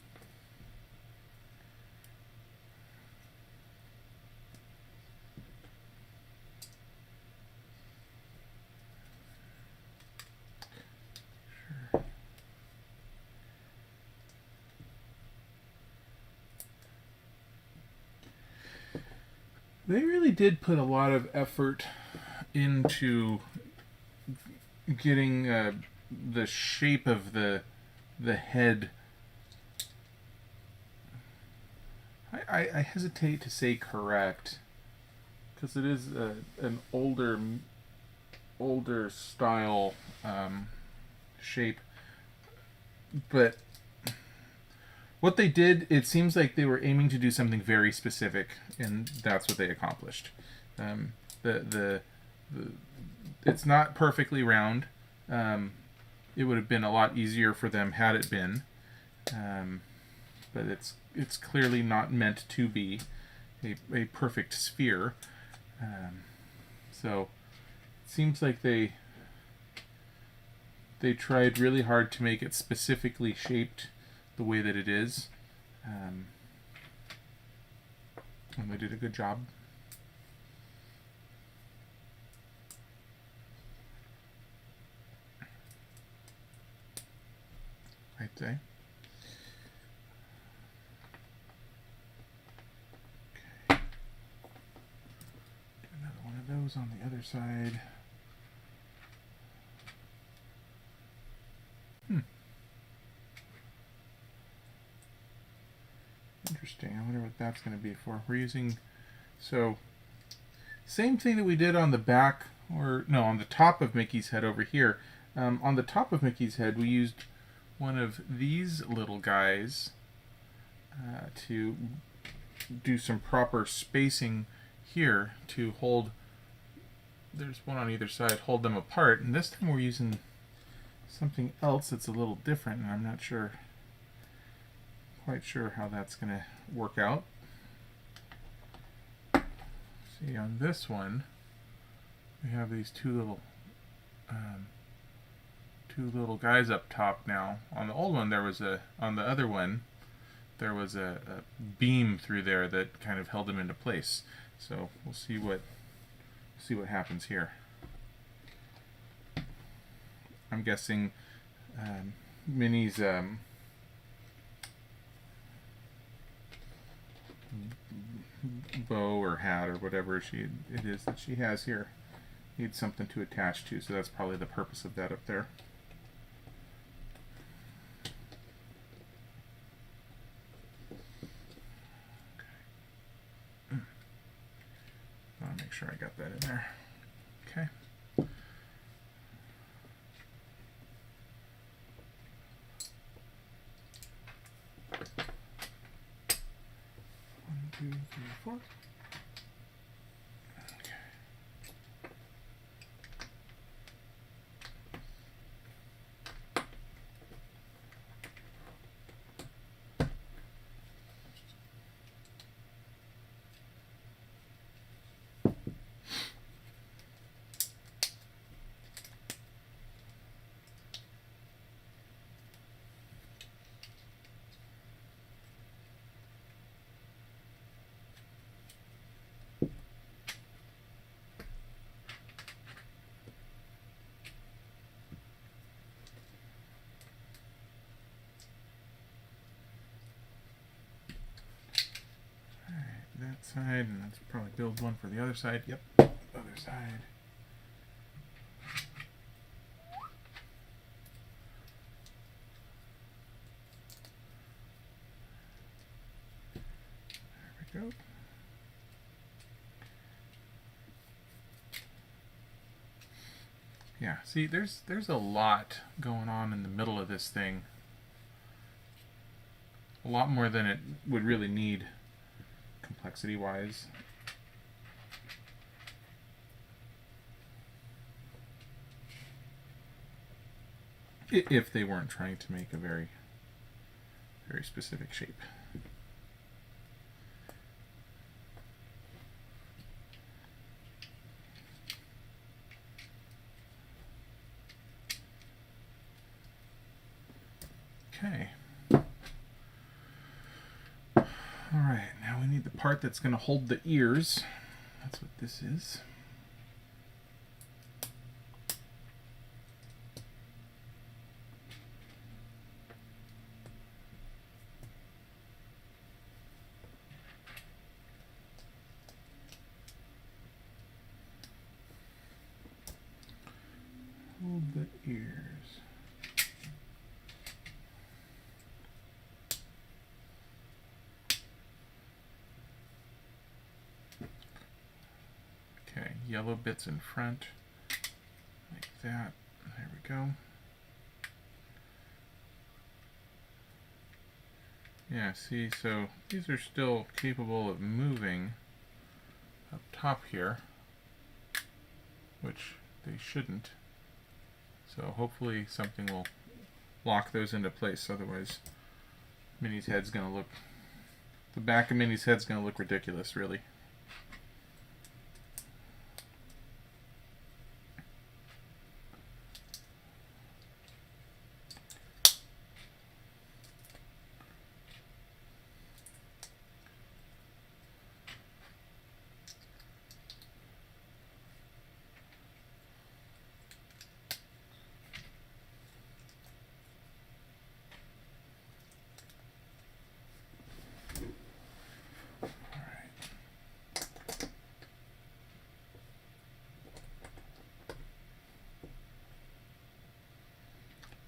They really did put a lot of effort into getting the shape of the head. I hesitate to say correct because it is an older style shape, but what they did, it seems like they were aiming to do something very specific, and that's what they accomplished. It's not perfectly round. It would have been a lot easier for them had it been, but it's clearly not meant to be a perfect sphere. So it seems like they tried really hard to make it specifically shaped the way that it is, and they did a good job. I'd say. Okay. Do another one of those on the other side. Interesting. I wonder what that's going to be for. We're using, so same thing that we did on the back, or no, on the top of Mickey's head over here. On the top of Mickey's head, we used one of these little guys to do some proper spacing here to hold. There's one on either side, hold them apart. And this time we're using something else that's a little different, and I'm not quite sure how that's going to work out. See, on this one, we have these two little guys up top now. On the old one, on the other one, there was a beam through there that kind of held them into place. So we'll see what happens here. I'm guessing Minnie's bow or hat or whatever it is that she has here needs something to attach to, so that's probably the purpose of that up there. Okay. I'll make sure I got that in there. Okay. One 2, 3, 4. That side, and let's probably build one for the other side. Yep, other side. There we go. Yeah, see, there's a lot going on in the middle of this thing. A lot more than it would really need, complexity-wise. If they weren't trying to make a very, very specific shape. Okay. Alright, now we need the part that's going to hold the ears. That's what this is. Hold the ears. Okay, yellow bits in front, like that. There we go. Yeah, see, so these are still capable of moving up top here, which they shouldn't. So hopefully something will lock those into place, otherwise Minnie's head's gonna look, the back of Minnie's head's gonna look ridiculous, really.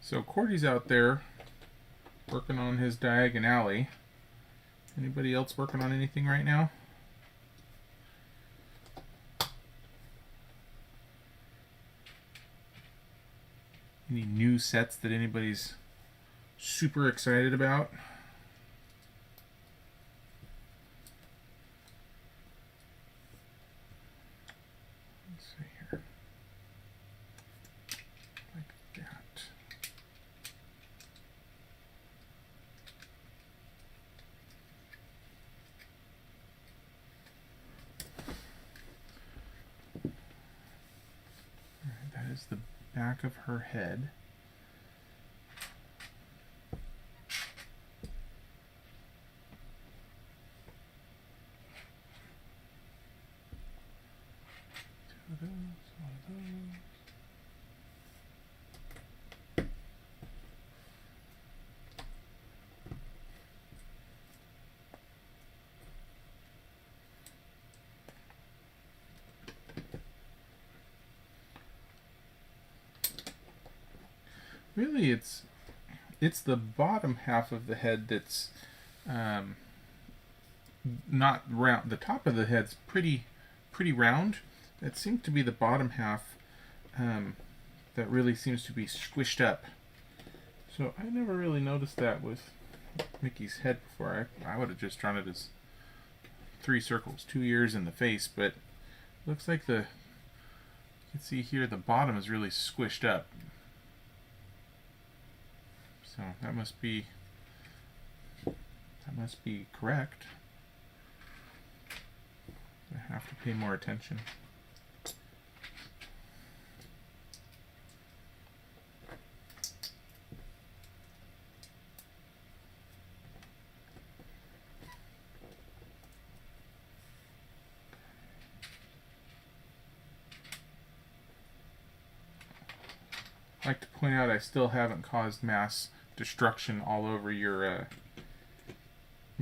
So Cordy's out there working on his diagonally. Anybody else working on anything right now? Any new sets that anybody's super excited about? Let's see here. Like that. Alright, that is the back of her head. Two of those, one of those. Really, it's the bottom half of the head that's not round. The top of the head's pretty round. That seems to be the bottom half that really seems to be squished up. So I never really noticed that with Mickey's head before. I would have just drawn it as 3 circles, 2 ears in the face, but looks like you can see here the bottom is really squished up. So that must be correct. I have to pay more attention. I'd like to point out I still haven't caused mass destruction all over your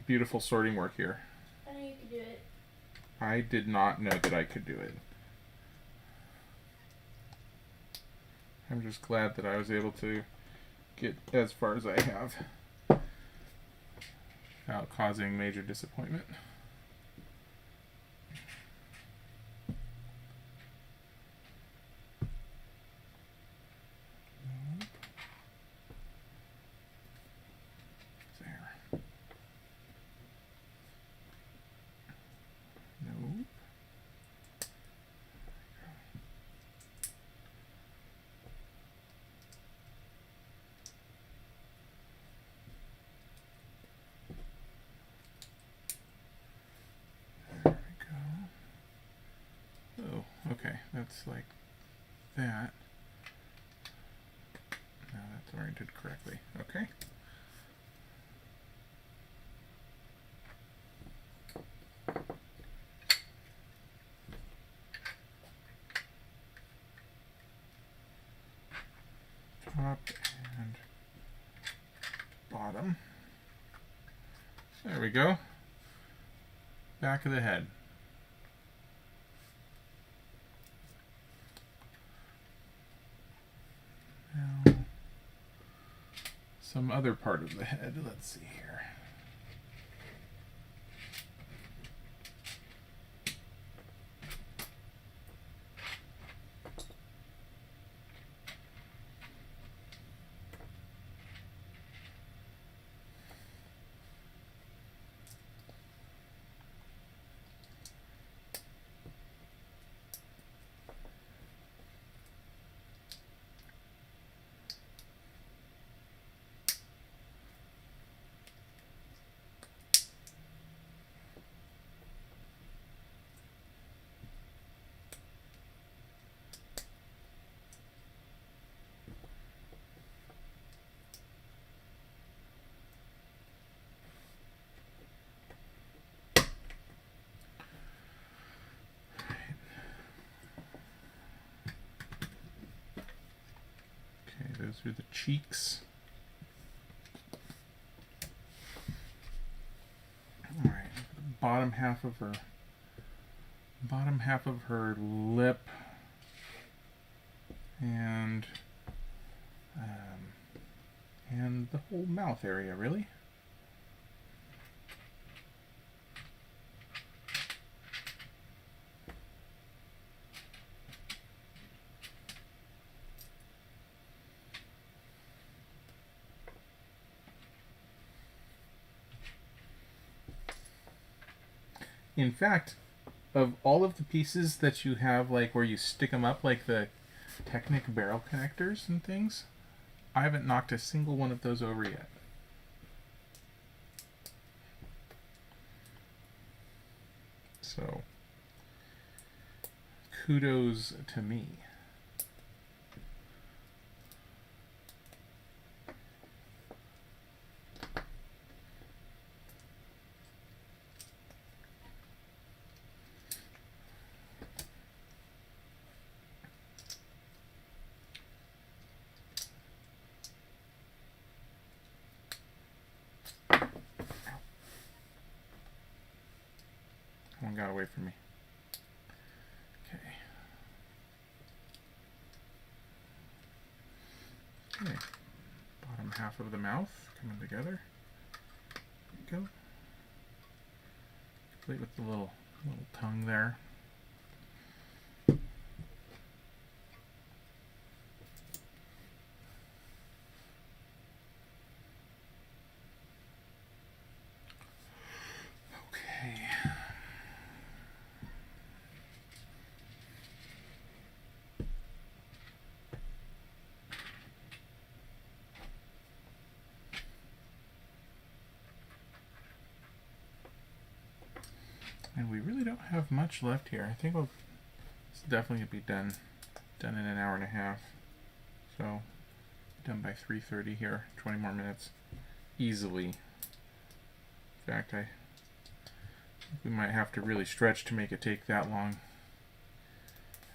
beautiful sorting work here. I know you could do it. I did not know that I could do it. I'm just glad that I was able to get as far as I have without causing major disappointment. Okay, that's like that. Now that's oriented correctly. Okay. Top and bottom. There we go. Back of the head. Now, some other part of the head. Let's see here. Those are the cheeks. All right, bottom half of her lip, and the whole mouth area, really. In fact, of all of the pieces that you have, like where you stick them up, like the Technic barrel connectors and things, I haven't knocked a single one of those over yet. So, kudos to me. One got away from me. Okay. Bottom half of the mouth coming together. There we go. Complete with the little tongue there. Okay. And we really don't have much left here. I think it's definitely gonna be done in an hour and a half. So done by 3:30 here. 20 more minutes, easily. In fact, I think we might have to really stretch to make it take that long,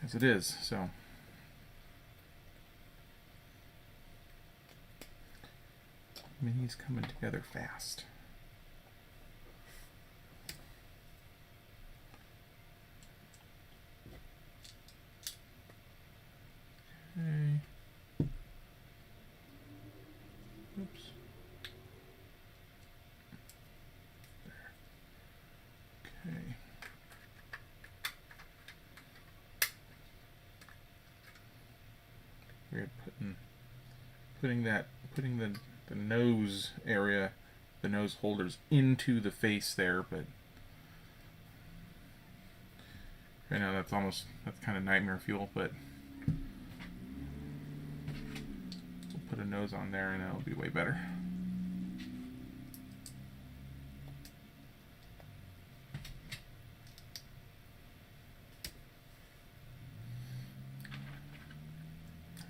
as it is. So. Minnie's coming together fast. Okay. Oops. There. Okay. Weird putting the nose area, the nose holders into the face there, but right now that's kind of nightmare fuel, but we'll put a nose on there and it'll be way better.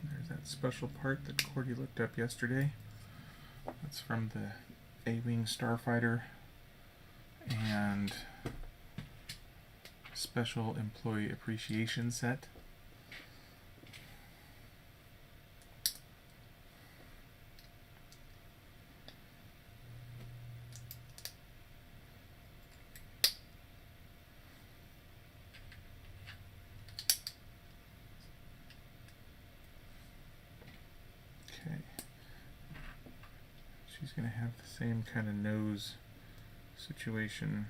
There's that special part that Cordy looked up yesterday. That's from the A-Wing Starfighter and Special Employee Appreciation Set. Okay. She's going to have the same kind of nose situation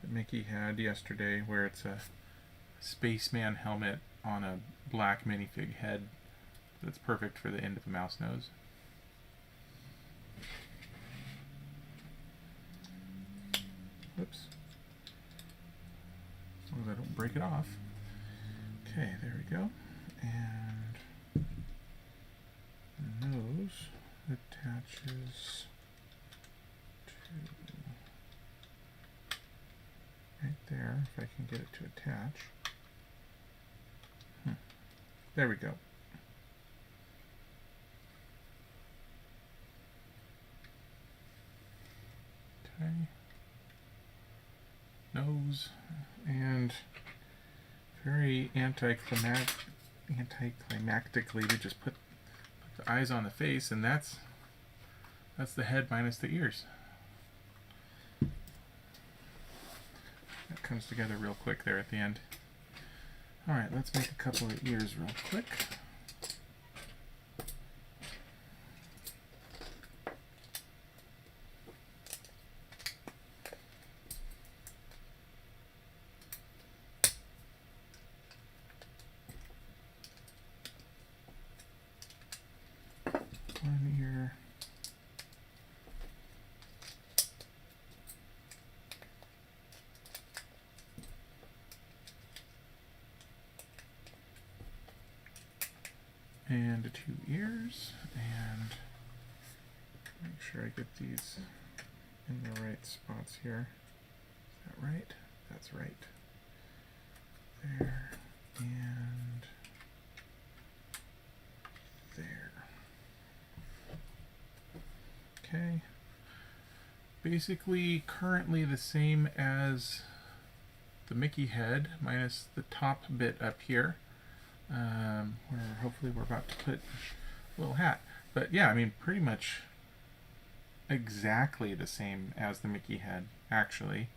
that Mickey had yesterday, where it's a spaceman helmet on a black minifig head that's perfect for the end of a mouse nose. Whoops. As long as I don't break it off. Okay, there we go. And the nose attaches to right there, if I can get it to attach. There we go. Okay. Nose, and very anticlimactically we just put the eyes on the face, and that's the head minus the ears. That comes together real quick there at the end. Alright, let's make a couple of ears real quick. One ear. And 2 ears, and make sure I get these in the right spots here. Is that right? That's right. There, and there. Okay. Basically, currently the same as the Mickey head, minus the top bit up here. Where hopefully we're about to put a little hat. But yeah, I mean, pretty much exactly the same as the Mickey head, actually.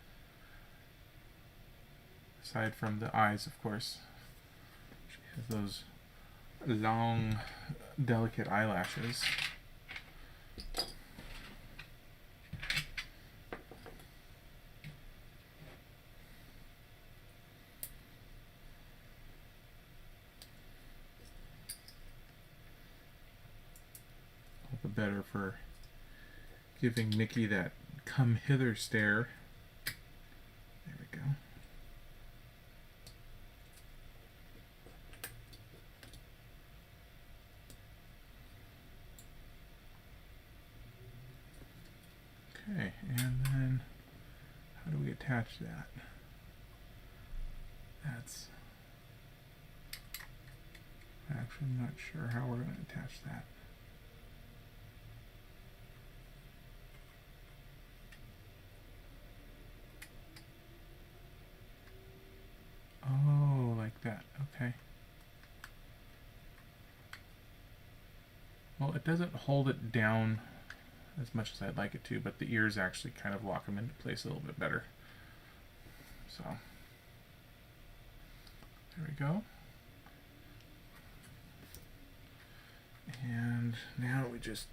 Aside from the eyes, of course. She has those long, delicate eyelashes. The better for giving Mickey that come hither stare. There we go. Okay, and then how do we attach that? That's actually, I'm not sure how we're going to attach that. Oh, like that. Okay. Well, it doesn't hold it down as much as I'd like it to, but the ears actually kind of lock them into place a little bit better. So, there we go. And now we just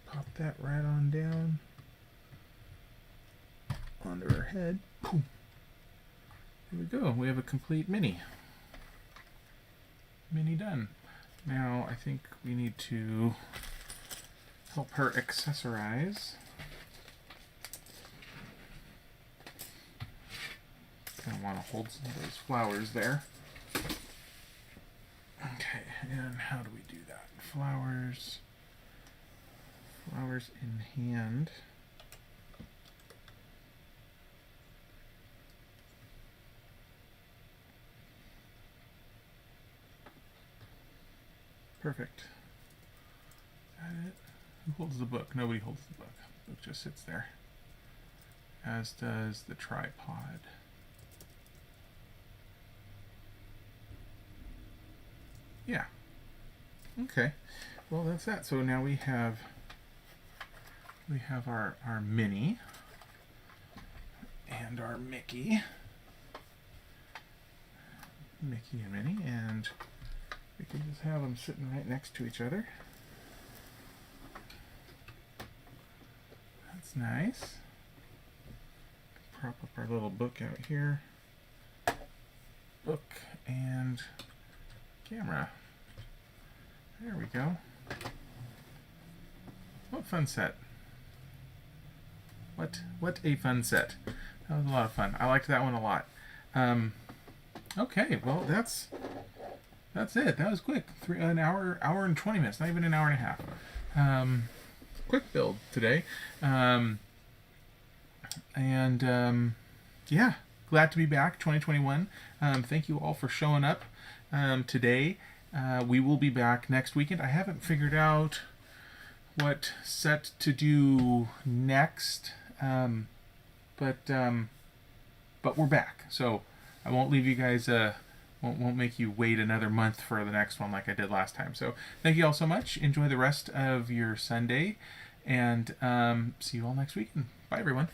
pop that right on down onto her head. Boom. There we go. We have a complete Minnie. Minnie done. Now I think we need to help her accessorize. Kind of want to hold some of those flowers there. Okay, and how do we do that? Flowers. Flowers in hand. Perfect. Is that it? Who holds the book? Nobody holds the book. The book just sits there. As does the tripod. Yeah. Okay. Well, that's that. So now we have our Minnie and our Mickey. Mickey and Minnie, and we can just have them sitting right next to each other. That's nice. Prop up our little book out here. Book and camera. There we go. What fun set. What a fun set. That was a lot of fun. I liked that one a lot. Okay, well that's it. That was quick. An hour and 20 minutes, not even an hour and a half. Quick build today. Yeah, glad to be back, 2021. Thank you all for showing up today. We will be back next weekend. I haven't figured out what set to do next, but we're back. So I won't leave you guys. Won't make you wait another month for the next one like I did last time. So thank you all so much. Enjoy the rest of your Sunday, and see you all next week. Bye, everyone.